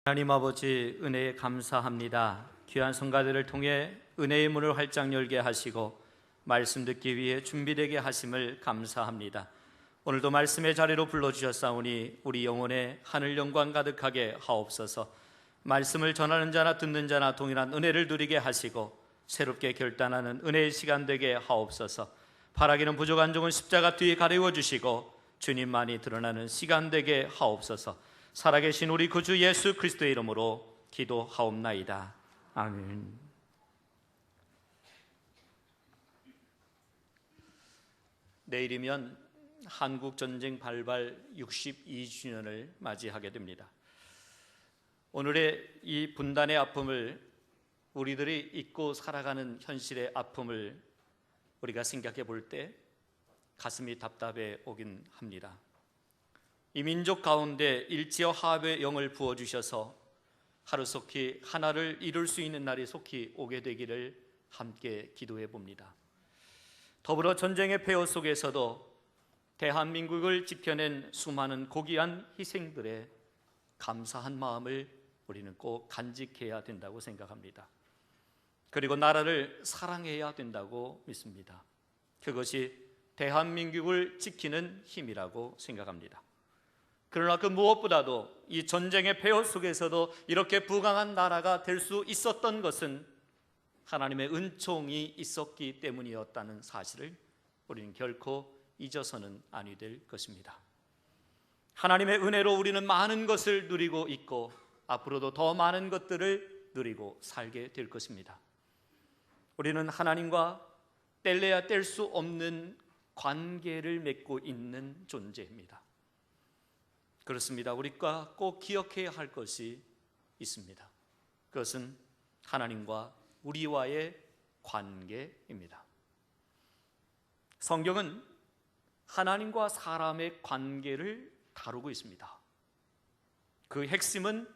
하나님 아버지, 은혜에 감사합니다. 귀한 성가들을 통해 은혜의 문을 활짝 열게 하시고 말씀 듣기 위해 준비되게 하심을 감사합니다. 오늘도 말씀의 자리로 불러주셨사오니 우리 영혼에 하늘 영광 가득하게 하옵소서. 말씀을 전하는 자나 듣는 자나 동일한 은혜를 누리게 하시고 새롭게 결단하는 은혜의 시간 되게 하옵소서. 바라기는 부족한 종은 십자가 뒤에 가리워 주시고 주님만이 드러나는 시간 되게 하옵소서. 살아계신 우리 구주 예수 그리스도의 이름으로 기도하옵나이다. 아멘. 내일이면 한국전쟁 발발 62주년을 맞이하게 됩니다. 오늘의 이 분단의 아픔을, 우리들이 잊고 살아가는 현실의 아픔을 우리가 생각해 볼 때 가슴이 답답해 오긴 합니다. 이 민족 가운데 일치와 화합의 영을 부어주셔서 하루속히 하나를 이룰 수 있는 날이 속히 오게 되기를 함께 기도해 봅니다. 더불어 전쟁의 폐허 속에서도 대한민국을 지켜낸 수많은 고귀한 희생들의 감사한 마음을 우리는 꼭 간직해야 된다고 생각합니다. 그리고 나라를 사랑해야 된다고 믿습니다. 그것이 대한민국을 지키는 힘이라고 생각합니다. 그러나 그 무엇보다도 이 전쟁의 폐허 속에서도 이렇게 부강한 나라가 될 수 있었던 것은 하나님의 은총이 있었기 때문이었다는 사실을 우리는 결코 잊어서는 아니 될 것입니다. 하나님의 은혜로 우리는 많은 것을 누리고 있고 앞으로도 더 많은 것들을 누리고 살게 될 것입니다. 우리는 하나님과 뗄래야 뗄 수 없는 관계를 맺고 있는 존재입니다. 그렇습니다. 우리가 꼭 기억해야 할 것이 있습니다. 그것은 하나님과 우리와의 관계입니다. 성경은 하나님과 사람의 관계를 다루고 있습니다. 그 핵심은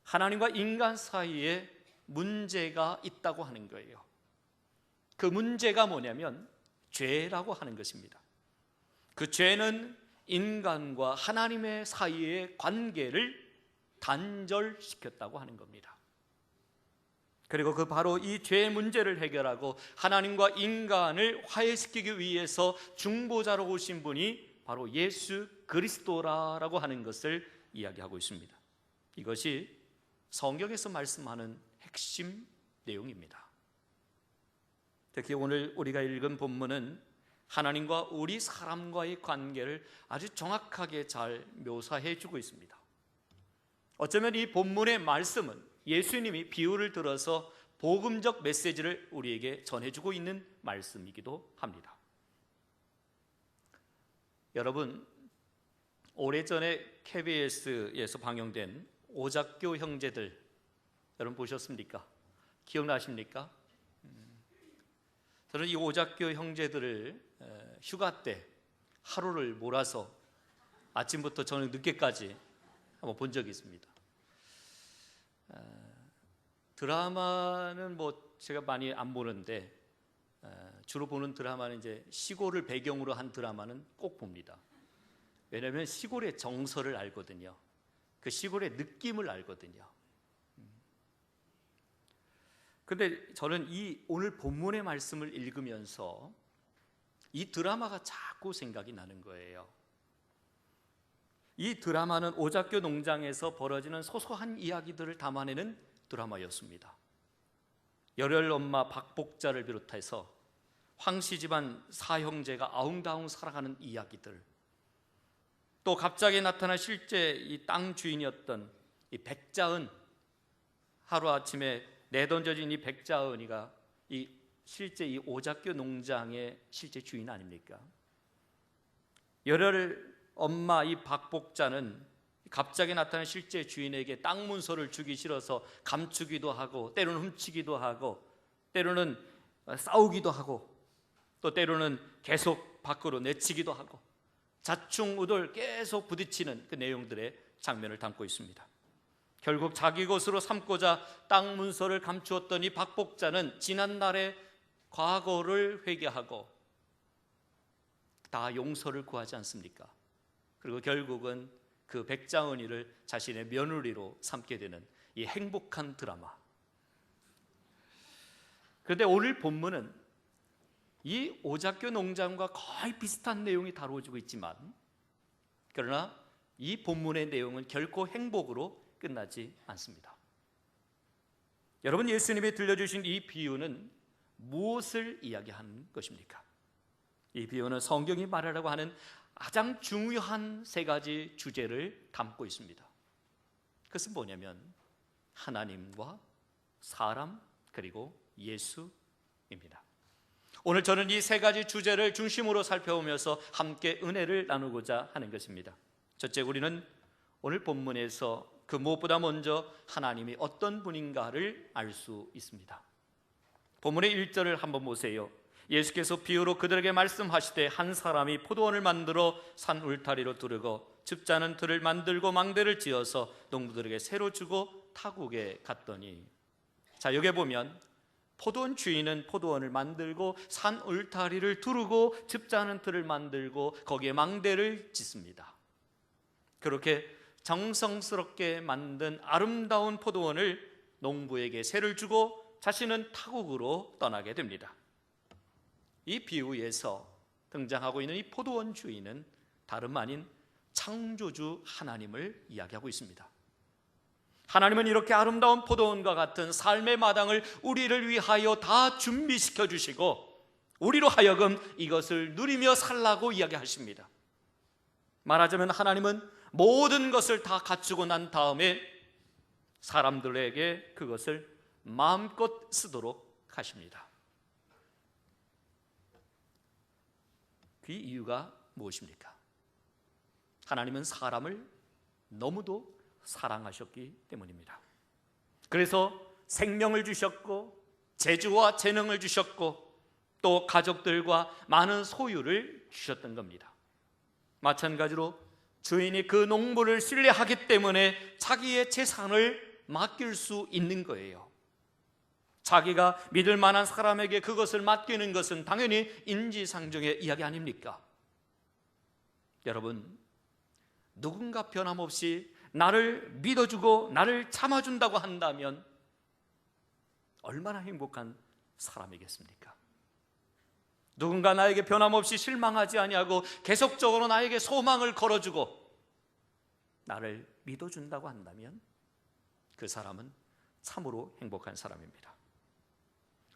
하나님과 인간 사이에 문제가 있다고 하는 거예요. 그 문제가 뭐냐면 죄라고 하는 것입니다. 그 죄는 인간과 하나님의 사이의 관계를 단절시켰다고 하는 겁니다. 그리고 그 바로 이 죄의 문제를 해결하고 하나님과 인간을 화해시키기 위해서 중보자로 오신 분이 바로 예수 그리스도라고 하는 것을 이야기하고 있습니다. 이것이 성경에서 말씀하는 핵심 내용입니다. 특히 오늘 우리가 읽은 본문은 하나님과 우리 사람과의 관계를 아주 정확하게 잘 묘사해 주고 있습니다. 어쩌면 이 본문의 말씀은 예수님이 비유를 들어서 복음적 메시지를 우리에게 전해주고 있는 말씀이기도 합니다. 여러분, 오래전에 KBS에서 방영된 오작교 형제들, 여러분 보셨습니까? 기억나십니까? 저는 이 오작교 형제들을 휴가 때 하루를 몰아서 아침부터 저녁 늦게까지 한번 본 적이 있습니다. 드라마는 뭐 제가 많이 안 보는데 주로 보는 드라마는 이제 시골을 배경으로 한 드라마는 꼭 봅니다. 왜냐하면 시골의 정서를 알거든요. 그 시골의 느낌을 알거든요. 근데 저는 이 오늘 본문의 말씀을 읽으면서 이 드라마가 자꾸 생각이 나는 거예요. 이 드라마는 오작교 농장에서 벌어지는 소소한 이야기들을 담아내는 드라마였습니다. 열혈 엄마 박복자를 비롯해서 황씨 집안 사형제가 아웅다웅 살아가는 이야기들, 또 갑자기 나타난 실제 이 땅 주인이었던 이 백자은, 하루아침에 내던져진 이 백자은이가 실제 이 오작교 농장의 실제 주인 아닙니까? 열혈 엄마 이 박복자는 갑자기 나타난 실제 주인에게 땅 문서를 주기 싫어서 감추기도 하고, 때로는 훔치기도 하고, 때로는 싸우기도 하고, 또 때로는 계속 밖으로 내치기도 하고, 자충우돌 계속 부딪히는 그 내용들의 장면을 담고 있습니다. 결국 자기 것으로 삼고자 땅 문서를 감추었던 이 박복자는 지난날의 과거를 회개하고 다 용서를 구하지 않습니까? 그리고 결국은 그 백자은희를 자신의 며느리로 삼게 되는 이 행복한 드라마. 그런데 오늘 본문은 이 오작교 농장과 거의 비슷한 내용이 다루어지고 있지만, 그러나 이 본문의 내용은 결코 행복으로 끝나지 않습니다. 여러분, 예수님이 들려주신 이 비유는 무엇을 이야기하는 것입니까? 이 비유는 성경이 말하라고 하는 가장 중요한 세 가지 주제를 담고 있습니다. 그것은 뭐냐면 하나님과 사람 그리고 예수입니다. 오늘 저는 이 세 가지 주제를 중심으로 살펴보면서 함께 은혜를 나누고자 하는 것입니다. 첫째, 우리는 오늘 본문에서 그 무엇보다 먼저 하나님이 어떤 분인가를 알 수 있습니다. 본문의 1절을 한번 보세요. 예수께서 비유로 그들에게 말씀하시되 한 사람이 포도원을 만들어 산 울타리로 두르고 즙자는 들을 만들고 망대를 지어서 농부들에게 새로 주고 타국에 갔더니, 자, 여기 보면 포도원 주인은 포도원을 만들고 산 울타리를 두르고 즙자는 들을 만들고 거기에 망대를 짓습니다. 그렇게 정성스럽게 만든 아름다운 포도원을 농부에게 새를 주고 자신은 타국으로 떠나게 됩니다. 이 비유에서 등장하고 있는 이 포도원 주인은 다름 아닌 창조주 하나님을 이야기하고 있습니다. 하나님은 이렇게 아름다운 포도원과 같은 삶의 마당을 우리를 위하여 다 준비시켜 주시고 우리로 하여금 이것을 누리며 살라고 이야기하십니다. 말하자면 하나님은 모든 것을 다 갖추고 난 다음에 사람들에게 그것을 마음껏 쓰도록 하십니다. 그 이유가 무엇입니까? 하나님은 사람을 너무도 사랑하셨기 때문입니다. 그래서 생명을 주셨고 재주와 재능을 주셨고 또 가족들과 많은 소유를 주셨던 겁니다. 마찬가지로 주인이 그 농부를 신뢰하기 때문에 자기의 재산을 맡길 수 있는 거예요. 자기가 믿을 만한 사람에게 그것을 맡기는 것은 당연히 인지상정의 이야기 아닙니까? 여러분, 누군가 변함없이 나를 믿어주고 나를 참아준다고 한다면 얼마나 행복한 사람이겠습니까? 누군가 나에게 변함없이 실망하지 아니하고 계속적으로 나에게 소망을 걸어주고 나를 믿어준다고 한다면 그 사람은 참으로 행복한 사람입니다.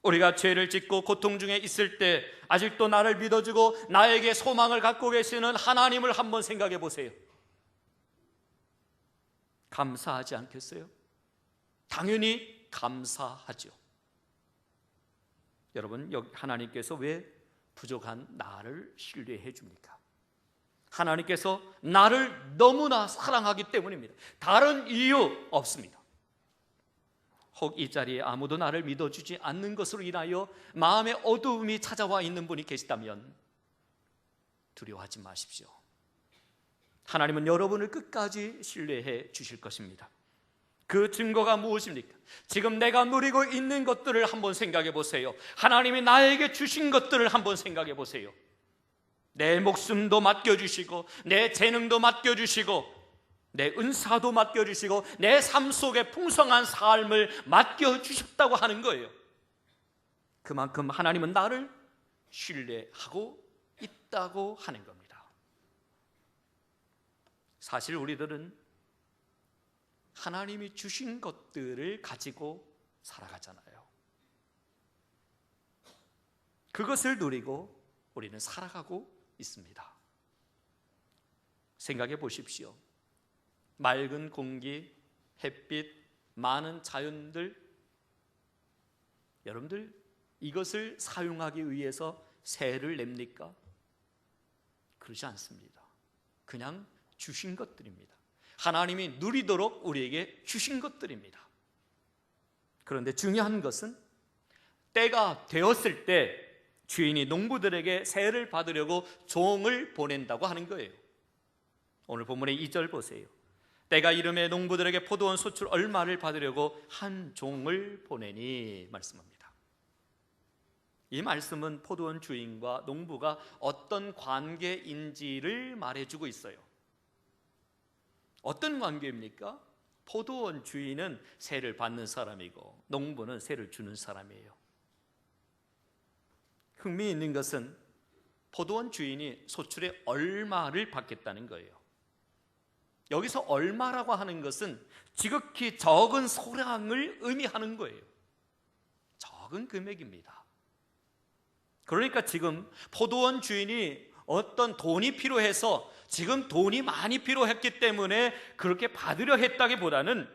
우리가 죄를 짓고 고통 중에 있을 때 아직도 나를 믿어주고 나에게 소망을 갖고 계시는 하나님을 한번 생각해 보세요. 감사하지 않겠어요? 당연히 감사하죠. 여러분, 여기 하나님께서 왜 부족한 나를 신뢰해 줍니까? 하나님께서 나를 너무나 사랑하기 때문입니다. 다른 이유 없습니다. 혹 이 자리에 아무도 나를 믿어주지 않는 것으로 인하여 마음의 어두움이 찾아와 있는 분이 계시다면 두려워하지 마십시오. 하나님은 여러분을 끝까지 신뢰해 주실 것입니다. 그 증거가 무엇입니까? 지금 내가 누리고 있는 것들을 한번 생각해 보세요. 하나님이 나에게 주신 것들을 한번 생각해 보세요. 내 목숨도 맡겨주시고 내 재능도 맡겨주시고 내 은사도 맡겨주시고 내 삶 속에 풍성한 삶을 맡겨주셨다고 하는 거예요. 그만큼 하나님은 나를 신뢰하고 있다고 하는 겁니다. 사실 우리들은 하나님이 주신 것들을 가지고 살아가잖아요. 그것을 누리고 우리는 살아가고 있습니다. 생각해 보십시오. 맑은 공기, 햇빛, 많은 자연들, 여러분들 이것을 사용하기 위해서 세를 냅니까? 그러지 않습니다. 그냥 주신 것들입니다. 하나님이 누리도록 우리에게 주신 것들입니다. 그런데 중요한 것은 때가 되었을 때 주인이 농부들에게 세를 받으려고 종을 보낸다고 하는 거예요. 오늘 본문의 2절 보세요. 때가 이름에 농부들에게 포도원 소출 얼마를 받으려고 한 종을 보내니 말씀합니다. 이 말씀은 포도원 주인과 농부가 어떤 관계인지를 말해주고 있어요. 어떤 관계입니까? 포도원 주인은 세를 받는 사람이고 농부는 세를 주는 사람이에요. 흥미있는 것은 포도원 주인이 소출의 얼마를 받겠다는 거예요. 여기서 얼마라고 하는 것은 지극히 적은 소량을 의미하는 거예요. 적은 금액입니다. 그러니까 지금 포도원 주인이 어떤 돈이 필요해서 지금 돈이 많이 필요했기 때문에 그렇게 받으려 했다기보다는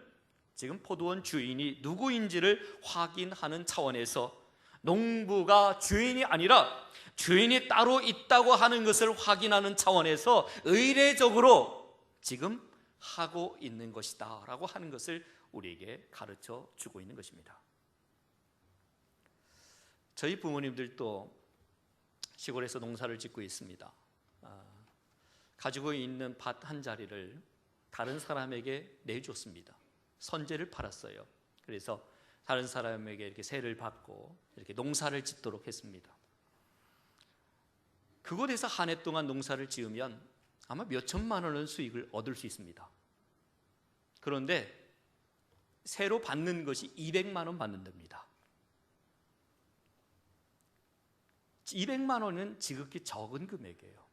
지금 포도원 주인이 누구인지를 확인하는 차원에서 농부가 주인이 아니라 주인이 따로 있다고 하는 것을 확인하는 차원에서 의례적으로 지금 하고 있는 것이다 라고 하는 것을 우리에게 가르쳐 주고 있는 것입니다. 저희 부모님들도 시골에서 농사를 짓고 있습니다. 가지고 있는 밭 한 자리를 다른 사람에게 내줬습니다. 선제를 팔았어요. 그래서 다른 사람에게 이렇게 세를 받고 이렇게 농사를 짓도록 했습니다. 그곳에서 한 해 동안 농사를 지으면 아마 몇 천만 원의 수익을 얻을 수 있습니다. 그런데 세로 받는 것이 200만 원 받는답니다. 200만 원은 지극히 적은 금액이에요.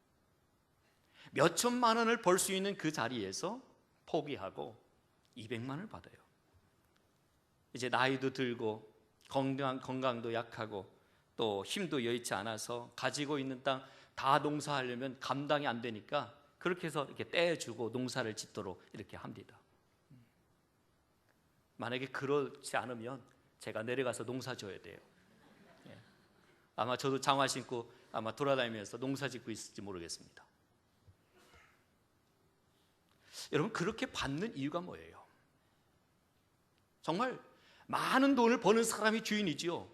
몇 천만 원을 벌 수 있는 그 자리에서 포기하고 200만 원을 받아요. 이제 나이도 들고 건강도 약하고 또 힘도 여의치 않아서 가지고 있는 땅 다 농사하려면 감당이 안 되니까 그렇게 해서 이렇게 떼주고 농사를 짓도록 이렇게 합니다. 만약에 그렇지 않으면 제가 내려가서 농사 져야 돼요. 아마 저도 장화 신고 아마 돌아다니면서 농사 짓고 있을지 모르겠습니다. 여러분, 그렇게 받는 이유가 뭐예요? 정말 많은 돈을 버는 사람이 주인이지요.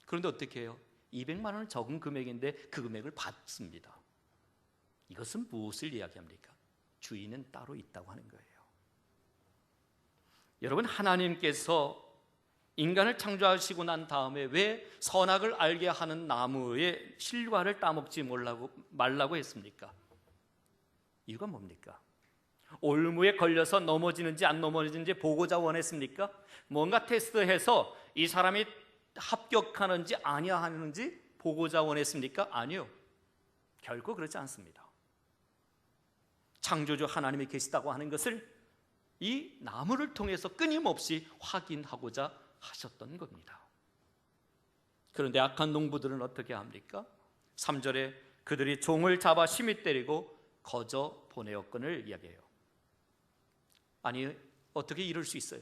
그런데 어떻게 해요? 200만 원은 적은 금액인데 그 금액을 받습니다. 이것은 무엇을 이야기합니까? 주인은 따로 있다고 하는 거예요. 여러분, 하나님께서 인간을 창조하시고 난 다음에 왜 선악을 알게 하는 나무의 실과를 따먹지 말라고 했습니까? 이유가 뭡니까? 올무에 걸려서 넘어지는지 안 넘어지는지 보고자 원했습니까? 뭔가 테스트해서 이 사람이 합격하는지 아니하는지 보고자 원했습니까? 아니요. 결코 그렇지 않습니다. 창조주 하나님이 계시다고 하는 것을 이 나무를 통해서 끊임없이 확인하고자 하셨던 겁니다. 그런데 악한 농부들은 어떻게 합니까? 3절에 그들이 종을 잡아 심히 때리고 거저 보내었거늘 이야기해요. 아니, 어떻게 이럴 수 있어요?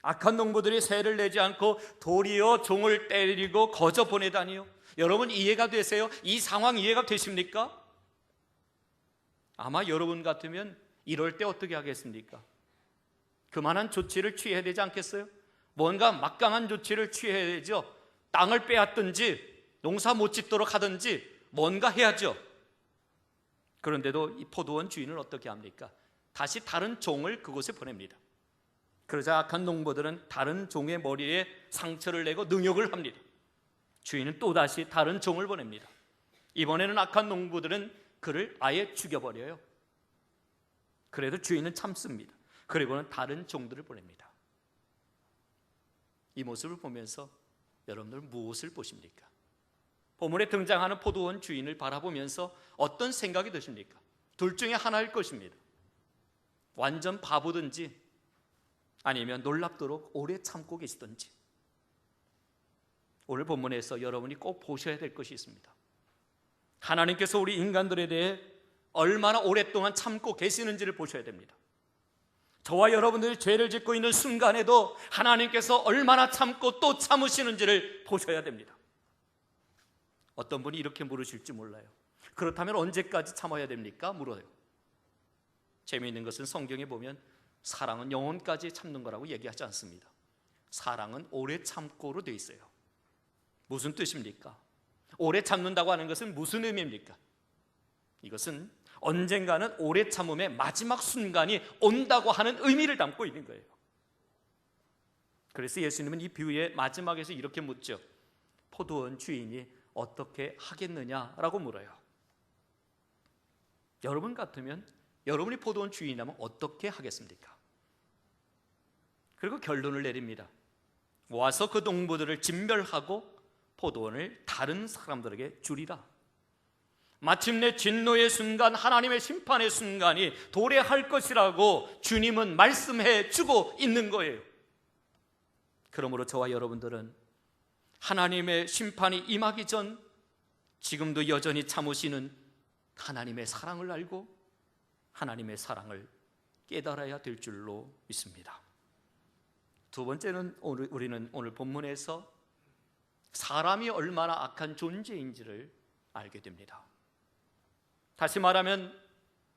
악한 농부들이 세를 내지 않고 도리어 종을 때리고 거저 보내다니요? 여러분, 이해가 되세요? 이 상황 이해가 되십니까? 아마 여러분 같으면 이럴 때 어떻게 하겠습니까? 그만한 조치를 취해야 되지 않겠어요? 뭔가 막강한 조치를 취해야 되죠. 땅을 빼앗든지 농사 못 짓도록 하든지 뭔가 해야죠. 그런데도 이 포도원 주인은 어떻게 합니까? 다시 다른 종을 그곳에 보냅니다. 그러자 악한 농부들은 다른 종의 머리에 상처를 내고 능욕을 합니다. 주인은 또다시 다른 종을 보냅니다. 이번에는 악한 농부들은 그를 아예 죽여버려요. 그래도 주인은 참습니다. 그리고는 다른 종들을 보냅니다. 이 모습을 보면서 여러분들 무엇을 보십니까? 본문에 등장하는 포도원 주인을 바라보면서 어떤 생각이 드십니까? 둘 중에 하나일 것입니다. 완전 바보든지 아니면 놀랍도록 오래 참고 계시든지. 오늘 본문에서 여러분이 꼭 보셔야 될 것이 있습니다. 하나님께서 우리 인간들에 대해 얼마나 오랫동안 참고 계시는지를 보셔야 됩니다. 저와 여러분들이 죄를 짓고 있는 순간에도 하나님께서 얼마나 참고 또 참으시는지를 보셔야 됩니다. 어떤 분이 이렇게 물으실지 몰라요. 그렇다면 언제까지 참아야 됩니까? 물어요. 재미있는 것은 성경에 보면 사랑은 영혼까지 참는 거라고 얘기하지 않습니다. 사랑은 오래 참고로 되어 있어요. 무슨 뜻입니까? 오래 참는다고 하는 것은 무슨 의미입니까? 이것은 언젠가는 오래 참음의 마지막 순간이 온다고 하는 의미를 담고 있는 거예요. 그래서 예수님은 이 비유의 마지막에서 이렇게 묻죠. 포도원 주인이 어떻게 하겠느냐라고 물어요. 여러분 같으면 여러분이 포도원 주인이라면 어떻게 하겠습니까? 그리고 결론을 내립니다. 와서 그 농부들을 진멸하고 포도원을 다른 사람들에게 주리라. 마침내 진노의 순간, 하나님의 심판의 순간이 도래할 것이라고 주님은 말씀해 주고 있는 거예요. 그러므로 저와 여러분들은 하나님의 심판이 임하기 전 지금도 여전히 참으시는 하나님의 사랑을 알고 하나님의 사랑을 깨달아야 될 줄로 믿습니다. 두 번째는 우리는 오늘 본문에서 사람이 얼마나 악한 존재인지를 알게 됩니다. 다시 말하면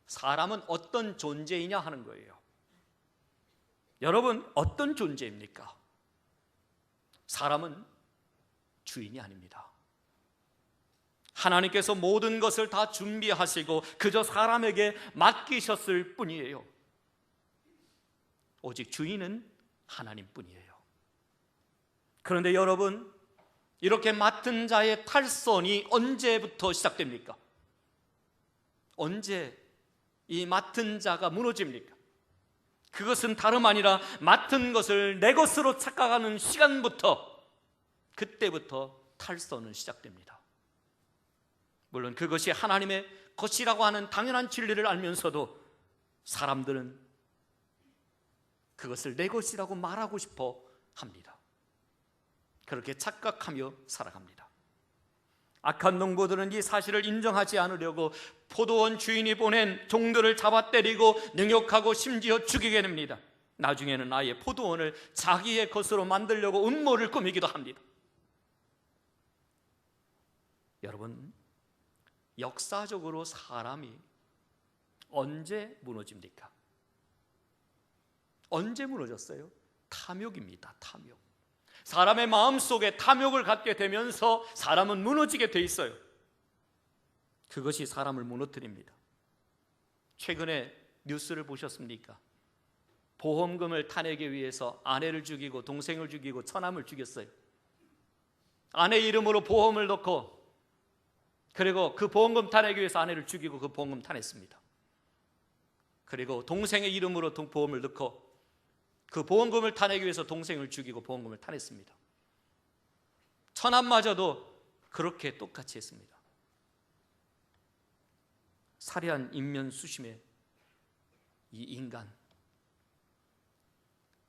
사람은 어떤 존재이냐 하는 거예요. 여러분, 어떤 존재입니까? 사람은 주인이 아닙니다. 하나님께서 모든 것을 다 준비하시고 그저 사람에게 맡기셨을 뿐이에요. 오직 주인은 하나님뿐이에요. 그런데 여러분, 이렇게 맡은 자의 탈선이 언제부터 시작됩니까? 언제 이 맡은 자가 무너집니까? 그것은 다름 아니라 맡은 것을 내 것으로 착각하는 시간부터, 그때부터 탈선은 시작됩니다. 물론 그것이 하나님의 것이라고 하는 당연한 진리를 알면서도 사람들은 그것을 내 것이라고 말하고 싶어 합니다. 그렇게 착각하며 살아갑니다. 악한 농부들은 이 사실을 인정하지 않으려고 포도원 주인이 보낸 종들을 잡아 때리고 능욕하고 심지어 죽이게 됩니다. 나중에는 아예 포도원을 자기의 것으로 만들려고 음모를 꾸미기도 합니다. 여러분, 역사적으로 사람이 언제 무너집니까? 언제 무너졌어요? 탐욕입니다. 탐욕. 사람의 마음속에 탐욕을 갖게 되면서 사람은 무너지게 돼 있어요. 그것이 사람을 무너뜨립니다. 최근에 뉴스를 보셨습니까? 보험금을 타내기 위해서 아내를 죽이고 동생을 죽이고 처남을 죽였어요. 아내 이름으로 보험을 넣고, 그리고 그 보험금 타내기 위해서 아내를 죽이고 그 보험금 타냈습니다. 그리고 동생의 이름으로 보험을 넣고 그 보험금을 타내기 위해서 동생을 죽이고 보험금을 타냈습니다. 처남마저도 그렇게 똑같이 했습니다. 살해한 인면수심의 이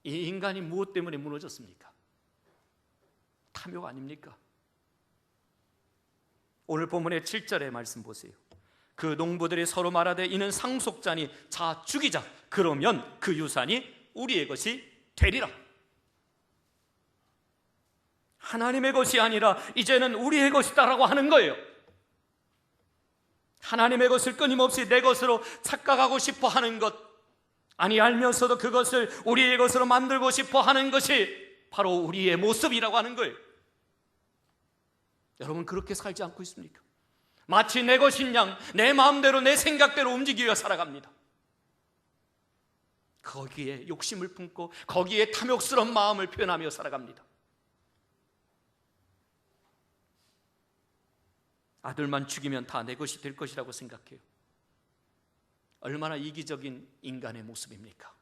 인간이 무엇 때문에 무너졌습니까? 탐욕 아닙니까? 오늘 본문의 7절의 말씀 보세요. 그 농부들이 서로 말하되 이는 상속자니 자 죽이자. 그러면 그 유산이 우리의 것이 되리라. 하나님의 것이 아니라 이제는 우리의 것이다라고 하는 거예요. 하나님의 것을 끊임없이 내 것으로 착각하고 싶어 하는 것, 아니 알면서도 그것을 우리의 것으로 만들고 싶어 하는 것이 바로 우리의 모습이라고 하는 거예요. 여러분, 그렇게 살지 않고 있습니까? 마치 내 것인 양 내 마음대로 내 생각대로 움직이며 살아갑니다. 거기에 욕심을 품고 거기에 탐욕스러운 마음을 표현하며 살아갑니다. 아들만 죽이면 다 내 것이 될 것이라고 생각해요. 얼마나 이기적인 인간의 모습입니까?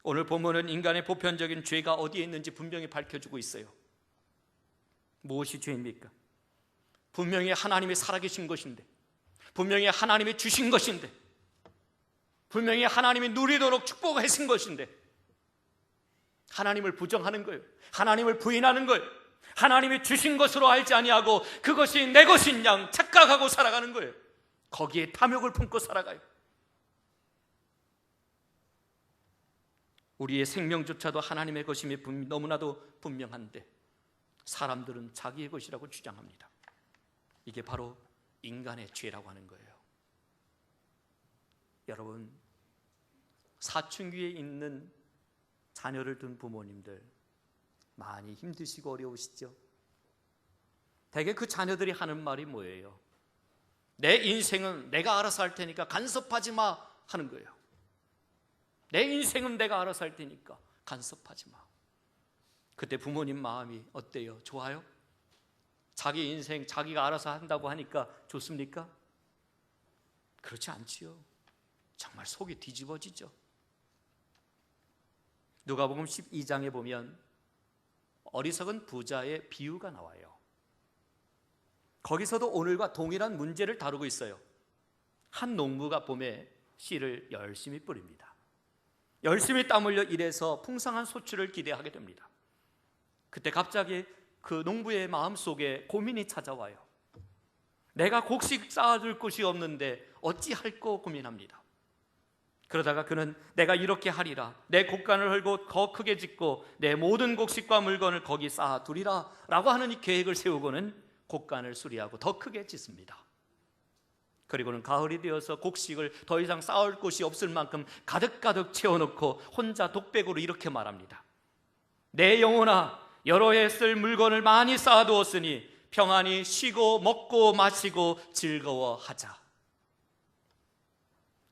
오늘 본문은 인간의 보편적인 죄가 어디에 있는지 분명히 밝혀주고 있어요. 무엇이 죄입니까? 분명히 하나님이 살아계신 것인데, 분명히 하나님이 주신 것인데, 분명히 하나님이 누리도록 축복하신 것인데 하나님을 부정하는 거예요. 하나님을 부인하는 거예요. 하나님이 주신 것으로 알지 아니하고 그것이 내 것인 양 착각하고 살아가는 거예요. 거기에 탐욕을 품고 살아가요. 우리의 생명조차도 하나님의 것임이 너무나도 분명한데 사람들은 자기의 것이라고 주장합니다. 이게 바로 인간의 죄라고 하는 거예요. 여러분, 사춘기에 있는 자녀를 둔 부모님들 많이 힘드시고 어려우시죠? 대개 그 자녀들이 하는 말이 뭐예요? 내 인생은 내가 알아서 할 테니까 간섭하지 마 하는 거예요. 내 인생은 내가 알아서 할 테니까 간섭하지 마. 그때 부모님 마음이 어때요? 좋아요? 자기 인생 자기가 알아서 한다고 하니까 좋습니까? 그렇지 않지요. 정말 속이 뒤집어지죠. 누가복음 12장에 보면 어리석은 부자의 비유가 나와요. 거기서도 오늘과 동일한 문제를 다루고 있어요. 한 농부가 봄에 씨를 열심히 뿌립니다. 열심히 땀 흘려 일해서 풍성한 소출을 기대하게 됩니다. 그때 갑자기 그 농부의 마음속에 고민이 찾아와요. 내가 곡식 쌓아둘 곳이 없는데 어찌할꼬 고민합니다. 그러다가 그는 내가 이렇게 하리라, 내 곡간을 헐고 더 크게 짓고 내 모든 곡식과 물건을 거기 쌓아두리라 라고 하는 이 계획을 세우고는 곡간을 수리하고 더 크게 짓습니다. 그리고는 가을이 되어서 곡식을 더 이상 쌓을 곳이 없을 만큼 가득가득 채워놓고 혼자 독백으로 이렇게 말합니다. 내 영혼아, 여러 해 쓸 물건을 많이 쌓아두었으니 평안히 쉬고 먹고 마시고 즐거워하자.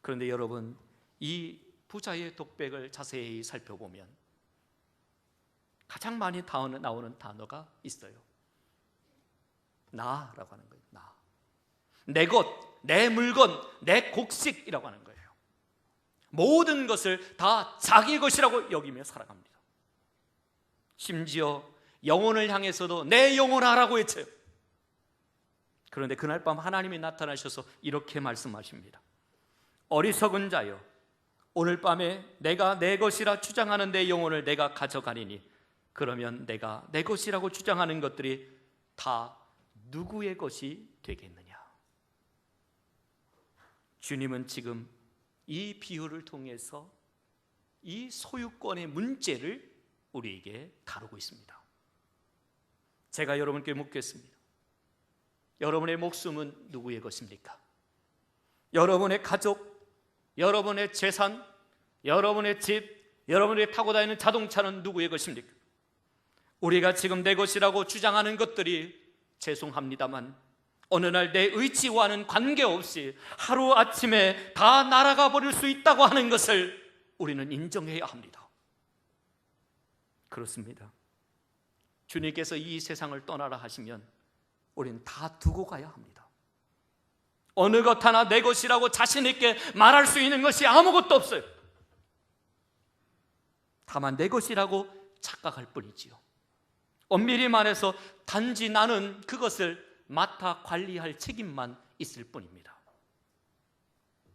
그런데 여러분, 이 부자의 독백을 자세히 살펴보면 가장 많이 나오는 단어가 있어요. 나라고 하는 거예요. 나. 내 것, 내 물건, 내 곡식이라고 하는 거예요. 모든 것을 다 자기 것이라고 여기며 살아갑니다. 심지어 영혼을 향해서도 내 영혼아라고 외쳐요. 그런데 그날 밤 하나님이 나타나셔서 이렇게 말씀하십니다. 어리석은 자여, 오늘 밤에 내가 내 것이라 주장하는 내 영혼을 내가 가져가리니 그러면 내가 내 것이라고 주장하는 것들이 다 누구의 것이 되겠느냐. 주님은 지금 이 비유를 통해서 이 소유권의 문제를 우리에게 다루고 있습니다. 제가 여러분께 묻겠습니다. 여러분의 목숨은 누구의 것입니까? 여러분의 가족, 여러분의 재산, 여러분의 집, 여러분이 타고 다니는 자동차는 누구의 것입니까? 우리가 지금 내 것이라고 주장하는 것들이 죄송합니다만 어느 날 내 의지와는 관계없이 하루아침에 다 날아가 버릴 수 있다고 하는 것을 우리는 인정해야 합니다. 그렇습니다. 주님께서 이 세상을 떠나라 하시면 우리는 다 두고 가야 합니다. 어느 것 하나 내 것이라고 자신 있게 말할 수 있는 것이 아무것도 없어요. 다만 내 것이라고 착각할 뿐이지요. 엄밀히 말해서 단지 나는 그것을 맡아 관리할 책임만 있을 뿐입니다.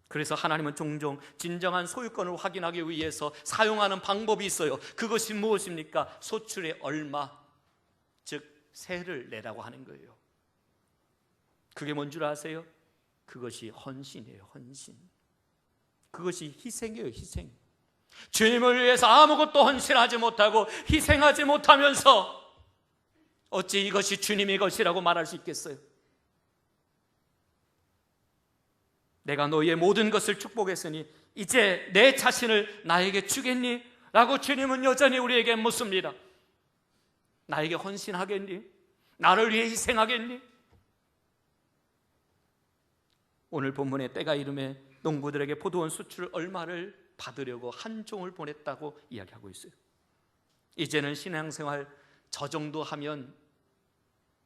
그래서 하나님은 종종 진정한 소유권을 확인하기 위해서 사용하는 방법이 있어요. 그것이 무엇입니까? 소출의 얼마, 즉 세를 내라고 하는 거예요. 그게 뭔 줄 아세요? 그것이 헌신이에요. 헌신. 그것이 희생이에요. 희생. 주님을 위해서 아무것도 헌신하지 못하고 희생하지 못하면서 어찌 이것이 주님의 것이라고 말할 수 있겠어요? 내가 너희의 모든 것을 축복했으니 이제 내 자신을 나에게 주겠니? 라고 주님은 여전히 우리에게 묻습니다. 나에게 헌신하겠니? 나를 위해 희생하겠니? 오늘 본문의 때가 이름에 농부들에게 포도원 수출 얼마를 받으려고 한 종을 보냈다고 이야기하고 있어요. 이제는 신앙생활 저 정도 하면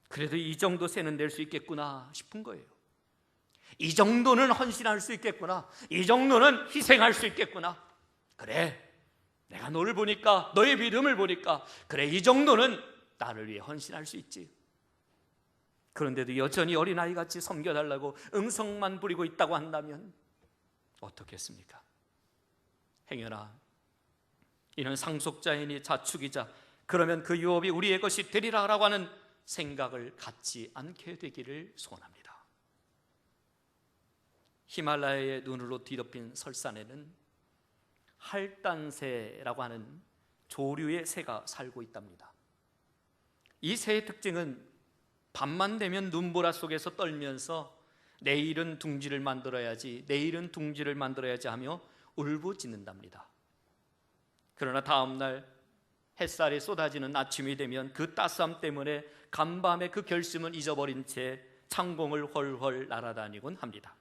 그래도 이 정도 세는 낼 수 있겠구나 싶은 거예요. 이 정도는 헌신할 수 있겠구나. 이 정도는 희생할 수 있겠구나. 그래, 내가 너를 보니까, 너의 믿음을 보니까 그래, 이 정도는 나를 위해 헌신할 수 있지. 그런데도 여전히 어린아이같이 섬겨달라고 응성만 부리고 있다고 한다면 어떻겠습니까? 행여나 이는 상속자이니 자축이자 그러면 그 유업이 우리의 것이 되리라 라고 하는 생각을 갖지 않게 되기를 소원합니다. 히말라야의 눈으로 뒤덮인 설산에는 할단새라고 하는 조류의 새가 살고 있답니다. 이 새의 특징은 밤만 되면 눈보라 속에서 떨면서 내일은 둥지를 만들어야지, 내일은 둥지를 만들어야지 하며 울부짖는답니다. 그러나 다음날 햇살이 쏟아지는 아침이 되면 그 따스함 때문에 간밤에 그 결심은 잊어버린 채 창공을 훨훨 날아다니곤 합니다.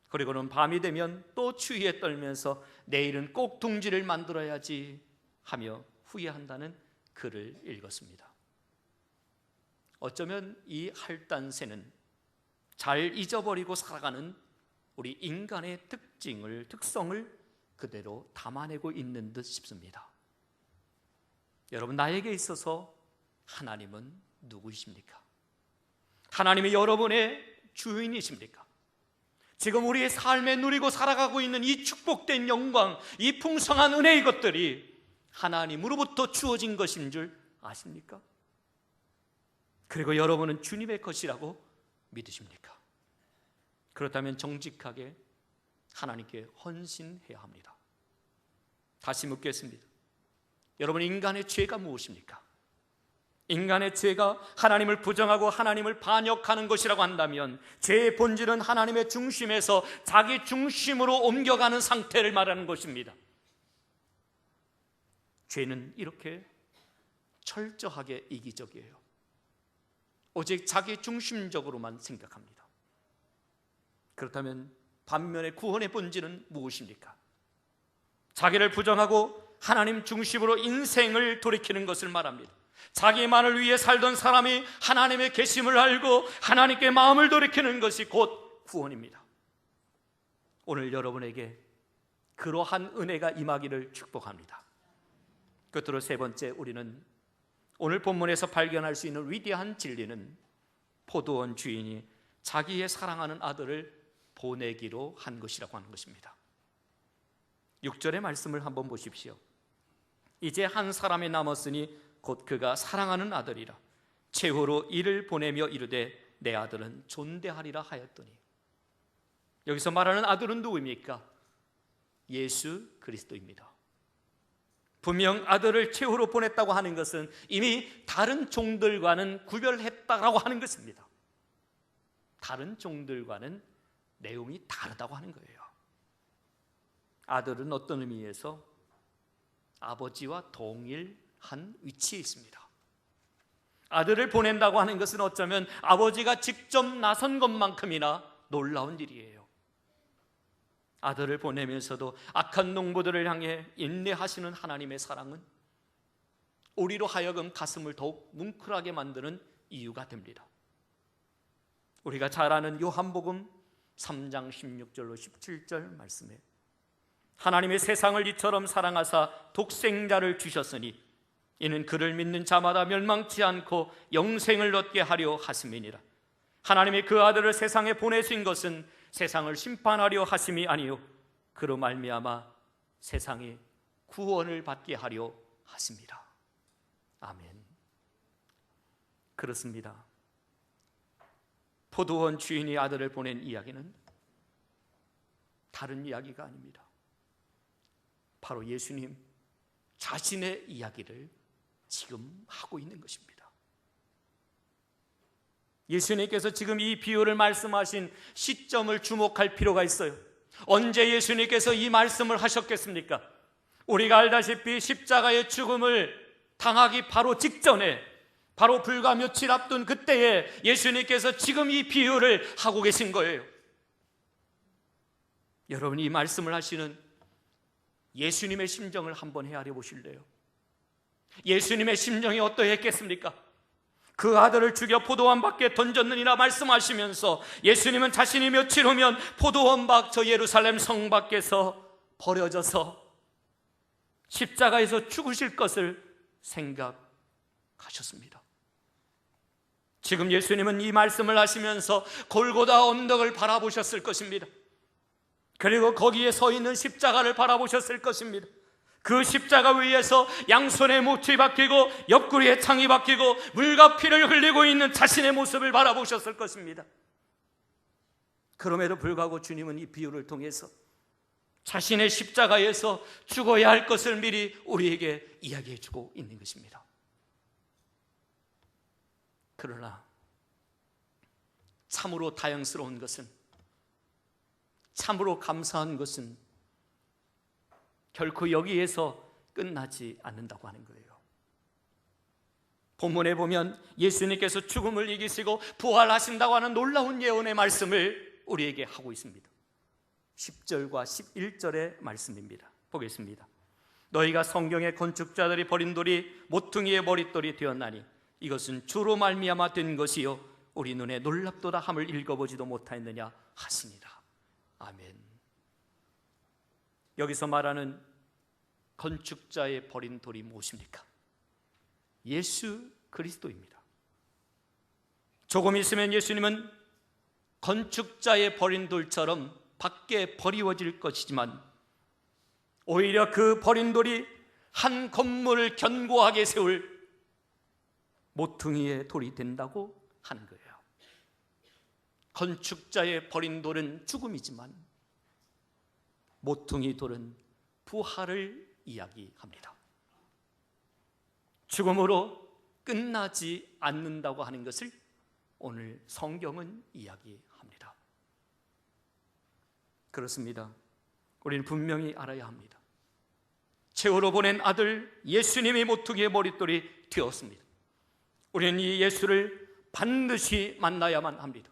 그리고는 밤이 되면 또 추위에 떨면서 내일은 꼭 둥지를 만들어야지 하며 후회한다는 글을 읽었습니다. 어쩌면 이 할단새는 잘 잊어버리고 살아가는 우리 인간의 특성을 그대로 담아내고 있는 듯 싶습니다. 여러분, 나에게 있어서 하나님은 누구이십니까? 하나님이 여러분의 주인이십니까? 지금 우리의 삶에 누리고 살아가고 있는 이 축복된 영광, 이 풍성한 은혜의 것들이 하나님으로부터 주어진 것인 줄 아십니까? 그리고 여러분은 주님의 것이라고 믿으십니까? 그렇다면 정직하게 하나님께 헌신해야 합니다. 다시 묻겠습니다. 여러분, 인간의 죄가 무엇입니까? 인간의 죄가 하나님을 부정하고 하나님을 반역하는 것이라고 한다면 죄의 본질은 하나님의 중심에서 자기 중심으로 옮겨가는 상태를 말하는 것입니다. 죄는 이렇게 철저하게 이기적이에요. 오직 자기 중심적으로만 생각합니다. 그렇다면 반면에 구원의 본질은 무엇입니까? 자기를 부정하고 하나님 중심으로 인생을 돌이키는 것을 말합니다. 자기만을 위해 살던 사람이 하나님의 계심을 알고 하나님께 마음을 돌이키는 것이 곧 구원입니다. 오늘 여러분에게 그러한 은혜가 임하기를 축복합니다. 끝으로 세 번째, 우리는 오늘 본문에서 발견할 수 있는 위대한 진리는 포도원 주인이 자기의 사랑하는 아들을 보내기로 한 것이라고 하는 것입니다. 6절의 말씀을 한번 보십시오. 이제 한 사람이 남았으니 곧 그가 사랑하는 아들이라. 최후로 이를 보내며 이르되 내 아들은 존대하리라 하였더니. 여기서 말하는 아들은 누구입니까? 예수 그리스도입니다. 분명 아들을 최후로 보냈다고 하는 것은 이미 다른 종들과는 구별했다라고 하는 것입니다. 다른 종들과는 내용이 다르다고 하는 거예요. 아들은 어떤 의미에서 아버지와 동일한 위치에 있습니다. 아들을 보낸다고 하는 것은 어쩌면 아버지가 직접 나선 것만큼이나 놀라운 일이에요. 아들을 보내면서도 악한 농부들을 향해 인내하시는 하나님의 사랑은 우리로 하여금 가슴을 더욱 뭉클하게 만드는 이유가 됩니다. 우리가 잘 아는 요한복음 3장 16절로 17절 말씀에 하나님의 세상을 이처럼 사랑하사 독생자를 주셨으니 이는 그를 믿는 자마다 멸망치 않고 영생을 얻게 하려 하심이니라. 하나님이 그 아들을 세상에 보내신 것은 세상을 심판하려 하심이 아니요 그로 말미암아 세상이 구원을 받게 하려 하심이라. 아멘. 그렇습니다. 포도원 주인이 아들을 보낸 이야기는 다른 이야기가 아닙니다. 바로 예수님 자신의 이야기를 지금 하고 있는 것입니다. 예수님께서 지금 이 비유를 말씀하신 시점을 주목할 필요가 있어요. 언제 예수님께서 이 말씀을 하셨겠습니까? 우리가 알다시피 십자가의 죽음을 당하기 바로 직전에, 바로 불과 며칠 앞둔 그때에 예수님께서 지금 이 비유를 하고 계신 거예요. 여러분, 이 말씀을 하시는 예수님의 심정을 한번 헤아려 보실래요? 예수님의 심정이 어떠했겠습니까? 그 아들을 죽여 포도원 밖에 던졌느니라 말씀하시면서 예수님은 자신이 며칠 후면 포도원 밖 저 예루살렘 성 밖에서 버려져서 십자가에서 죽으실 것을 생각하셨습니다. 지금 예수님은 이 말씀을 하시면서 골고다 언덕을 바라보셨을 것입니다. 그리고 거기에 서 있는 십자가를 바라보셨을 것입니다. 그 십자가 위에서 양손에 못이 박히고 옆구리에 창이 박히고 물과 피를 흘리고 있는 자신의 모습을 바라보셨을 것입니다. 그럼에도 불구하고 주님은 이 비유를 통해서 자신의 십자가에서 죽어야 할 것을 미리 우리에게 이야기해 주고 있는 것입니다. 그러나 참으로 다행스러운 것은, 참으로 감사한 것은 결코 여기에서 끝나지 않는다고 하는 거예요. 본문에 보면 예수님께서 죽음을 이기시고 부활하신다고 하는 놀라운 예언의 말씀을 우리에게 하고 있습니다. 10절과 11절의 말씀입니다. 보겠습니다. 너희가 성경의 건축자들이 버린 돌이 모퉁이의 머릿돌이 되었나니 이것은 주로 말미암아 된 것이요 우리 눈에 놀랍도다 함을 읽어보지도 못하였느냐 하시니라. 아멘. 여기서 말하는 건축자의 버린 돌이 무엇입니까? 예수 그리스도입니다. 조금 있으면 예수님은 건축자의 버린 돌처럼 밖에 버리워질 것이지만 오히려 그 버린 돌이 한 건물을 견고하게 세울 모퉁이의 돌이 된다고 하는 거예요. 건축자의 버린 돌은 죽음이지만 모퉁이 돌은 부활을 이야기합니다. 죽음으로 끝나지 않는다고 하는 것을 오늘 성경은 이야기합니다. 그렇습니다. 우리는 분명히 알아야 합니다. 최후로 보낸 아들 예수님의 모퉁이의 머릿돌이 되었습니다. 우리는 이 예수를 반드시 만나야만 합니다.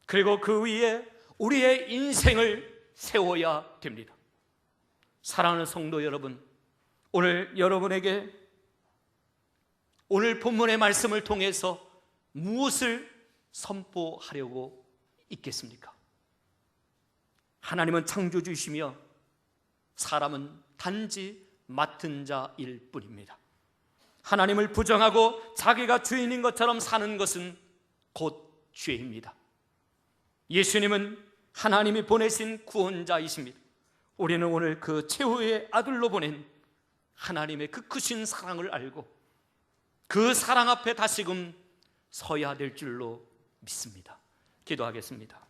그리고 그 위에 우리의 인생을 세워야 됩니다. 사랑하는 성도 여러분, 오늘 여러분에게 오늘 본문의 말씀을 통해서 무엇을 선포하려고 있겠습니까? 하나님은 창조주이시며 사람은 단지 맡은 자일 뿐입니다. 하나님을 부정하고 자기가 주인인 것처럼 사는 것은 곧 죄입니다. 예수님은 하나님이 보내신 구원자이십니다. 우리는 오늘 그 최후의 아들로 보낸 하나님의 그 크신 사랑을 알고 그 사랑 앞에 다시금 서야 될 줄로 믿습니다. 기도하겠습니다.